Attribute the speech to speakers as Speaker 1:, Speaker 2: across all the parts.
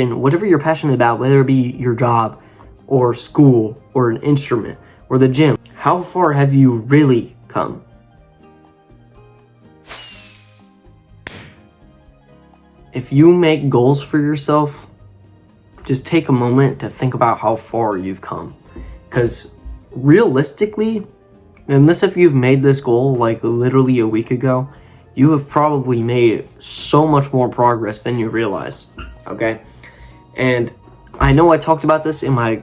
Speaker 1: And whatever you're passionate about, whether it be your job or school or an instrument or the gym, how far have you really come? If you make goals for yourself, just take a moment to think about how far you've come. Because realistically, unless if you've made this goal like literally a week ago, you have probably made so much more progress than you realize, okay? And I know I talked about this in my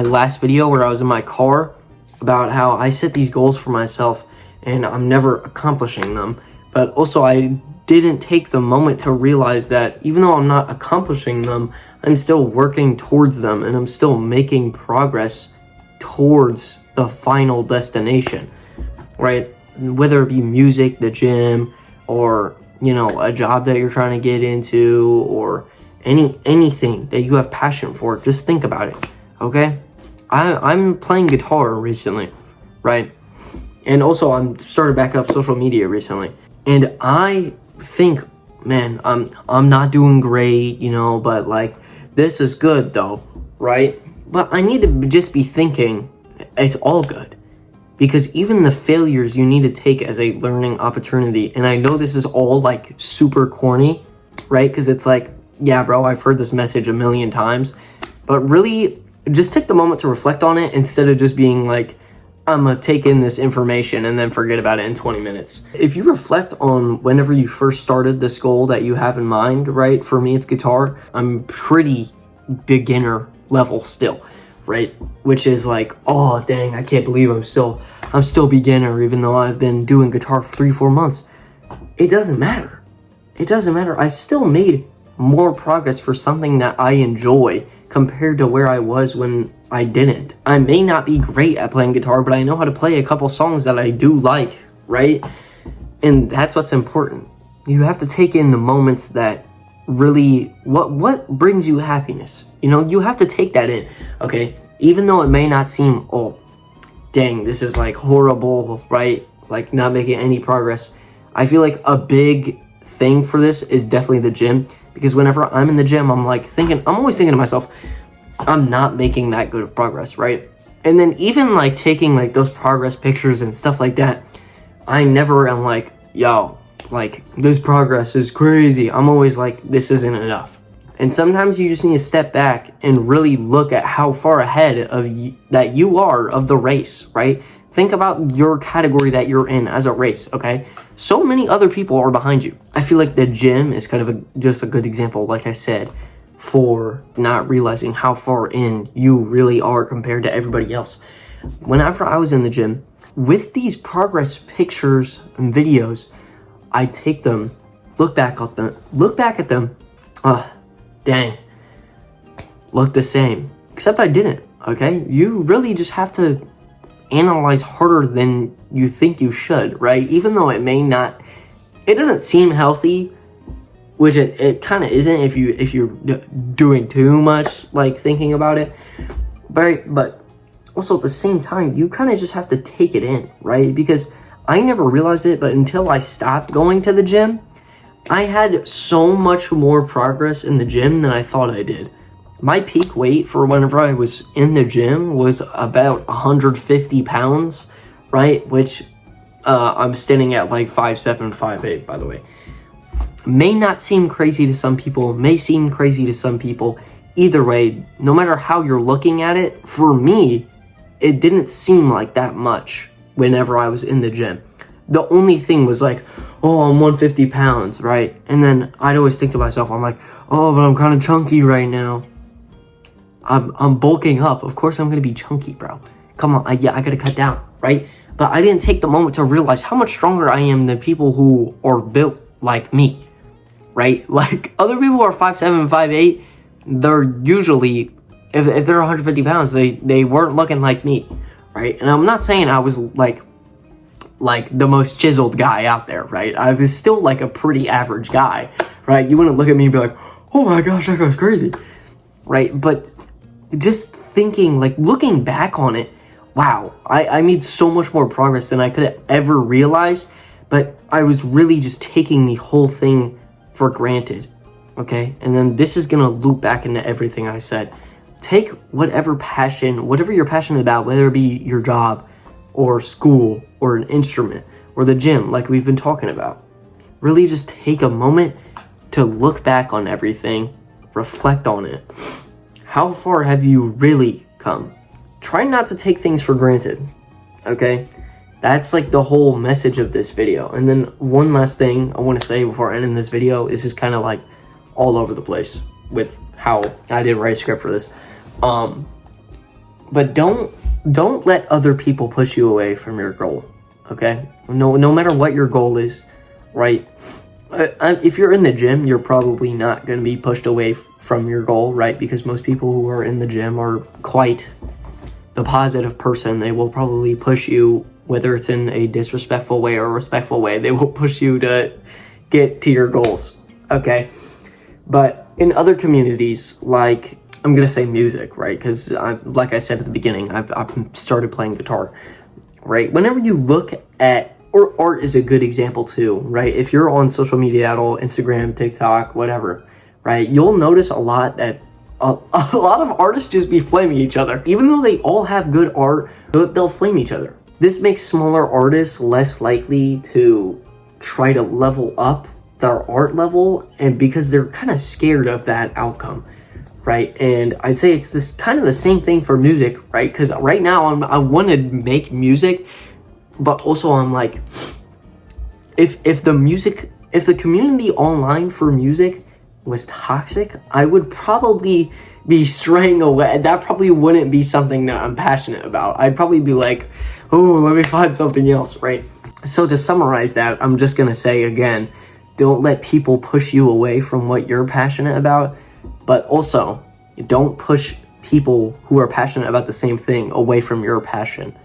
Speaker 1: last video where I was in my car about how I set these goals for myself and I'm never accomplishing them. But also I didn't take the moment to realize that even though I'm not accomplishing them, I'm still working towards them and I'm still making progress towards the final destination, right? Whether it be music, the gym, or, you know, a job that you're trying to get into, or anything that you have passion for, just think about it, okay? I'm playing guitar recently, right? And also I'm started back up social media recently. And I think, man, I'm not doing great, you know, but like, this is good though, right? But I need to just be thinking it's all good, because even the failures you need to take as a learning opportunity. And I know this is all like super corny, right? Because it's like, yeah, bro, I've heard this message a million times, but really just take the moment to reflect on it instead of just being like, I'm gonna take in this information and then forget about it in 20 minutes. If you reflect on whenever you first started this goal that you have in mind, right? For me, it's guitar. I'm pretty beginner level still, right? Which is like, oh dang, I can't believe I'm still beginner even though I've been doing guitar for 3-4 months. It doesn't matter. It doesn't matter. I've still made more progress for something that I enjoy compared to where I was when I didn't. I may not be great at playing guitar, but I know how to play a couple songs that I do like, right? And that's what's important. You have to take in the moments that really, what brings you happiness? You know, you have to take that in, okay? Even though it may not seem, oh, dang, this is like horrible, right? Like not making any progress. I feel like a big thing for this is definitely the gym, because whenever I'm in the gym, I'm always thinking to myself, I'm not making that good of progress, right? And then even like taking like those progress pictures and stuff like that, I never am like, yo, like this progress is crazy. I'm always like, this isn't enough. And sometimes you just need to step back and really look at how far ahead of you are of the race, right? Think about your category that you're in as a race, okay? So many other people are behind you. I feel like the gym is kind of just a good example, like I said, for not realizing how far in you really are compared to everybody else. Whenever I was in the gym, with these progress pictures and videos, I take them, look back at them, dang, look the same. Except I didn't, okay? You really just have to analyze harder than you think you should, right? Even though it doesn't seem healthy, which it kind of isn't if you're doing too much like thinking about it, but also at the same time you kind of just have to take it in, right? Because I never realized it, but until I stopped going to the gym, I had so much more progress in the gym than I thought I did. My peak weight for whenever I was in the gym was about 150 pounds, right? Which I'm standing at like 5'7", 5'8", by the way. May not seem crazy to some people, may seem crazy to some people. Either way, no matter how you're looking at it, for me, it didn't seem like that much whenever I was in the gym. The only thing was like, oh, I'm 150 pounds, right? And then I'd always think to myself, I'm like, oh, but I'm kind of chunky right now. I'm bulking up. Of course I'm going to be chunky, bro. Come on, I got to cut down, right? But I didn't take the moment to realize how much stronger I am than people who are built like me, right? Like, other people who are 5'7", 5'8", they're usually, if they're 150 pounds, they weren't looking like me, right? And I'm not saying I was like the most chiseled guy out there, right? I was still like a pretty average guy, right? You wouldn't look at me and be like, oh my gosh, that guy's crazy, right? But just thinking, like looking back on it, wow, I made so much more progress than I could have ever realized, but I was really just taking the whole thing for granted. okay? And then this is gonna loop back into everything I said. Take whatever you're passionate about, whether it be your job or school or an instrument or the gym, like we've been talking about. Really just take a moment to look back on everything, reflect on it. How far have you really come? Try not to take things for granted, okay? That's like the whole message of this video. And then one last thing I want to say before ending this video is just kind of like all over the place with how I didn't write a script for this. But don't let other people push you away from your goal, okay? No matter what your goal is, right? If you're in the gym, you're probably not going to be pushed away from your goal, right? Because most people who are in the gym are quite the positive person. They will probably push you, whether it's in a disrespectful way or a respectful way, they will push you to get to your goals, okay? But in other communities, like, I'm going to say music, right? Because like I said at the beginning, I've started playing guitar, right? Whenever you look at, or art is a good example too, right? If you're on social media at all, Instagram, TikTok, whatever, right? You'll notice a lot that a lot of artists just be flaming each other. Even though they all have good art, they'll flame each other. This makes smaller artists less likely to try to level up their art level, and because they're kind of scared of that outcome, right? And I'd say it's this kind of the same thing for music, right? Because right now I want to make music, but also I'm like, if the community online for music was toxic, I would probably be straying away. That probably wouldn't be something that I'm passionate about. I'd probably be like, oh, let me find something else, right? So to summarize that, I'm just gonna say again, don't let people push you away from what you're passionate about, but also don't push people who are passionate about the same thing away from your passion.